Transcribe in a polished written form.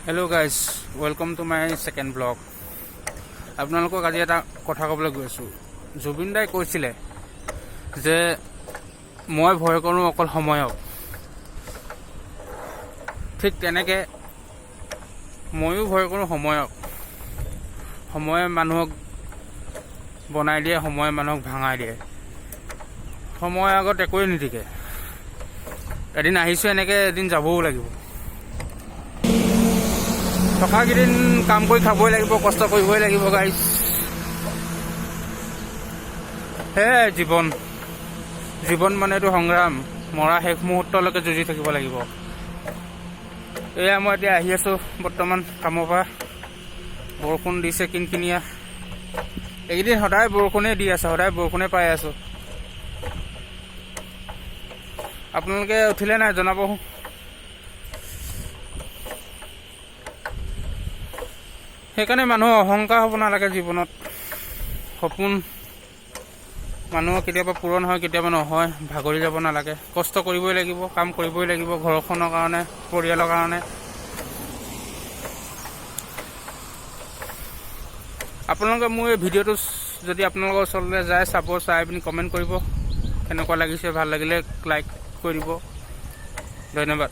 Hello' guys, welcome to my second blog. আপোনালোকক আজি এটা কথা ক'বলৈ গৈ আছোঁ। জুবিন দাই কৈছিলে যে মই ভয় কৰোঁ অকল সময়ক। ঠিক তেনেকৈ ময়ো ভয় কৰোঁ সময়ক। সময়ে মানুহক বনাই দিয়ে, সময়ে মানুহক ভাঙাই দিয়ে। সময়ৰ আগত একোৱে নিটিকে। এদিন আহিছোঁ এনেকৈ, এদিন যাবও লাগিব। থকাকেইদিন কাম কৰি খাবই লাগিব, কষ্ট কৰিবই লাগিব গাইজ। সেয়াই জীৱন মানে এইটো সংগ্ৰাম। মৰা শেষ মুহূৰ্তলৈকে যুঁজি থাকিব লাগিব। এয়া মই এতিয়া আহি আছোঁ বৰ্তমান কামৰ পৰা। বৰষুণ দিছে কিনকিনীয়া। এইকেইদিন সদায় বৰষুণেই দি আছে, সদায় বৰষুণে পাই আছোঁ। আপোনালোকে উঠিলে নাই জনাব। সেইকাৰণে মানুহৰ অহংকাৰ হ'ব নালাগে জীৱনত। সপোন মানুহৰ কেতিয়াবা পূৰণ হয়, কেতিয়াবা নহয়। ভাগৰি যাব নালাগে। কষ্ট কৰিবই লাগিব, কাম কৰিবই লাগিব, ঘৰখনৰ কাৰণে, পৰিয়ালৰ কাৰণে। আপোনালোকে মোৰ এই ভিডিঅ'টো যদি আপোনালোকৰ ওচৰলৈ যায়, চাই পিনি কমেণ্ট কৰিব কেনেকুৱা লাগিছে। ভাল লাগিলে লাইক কৰি দিব। ধন্যবাদ।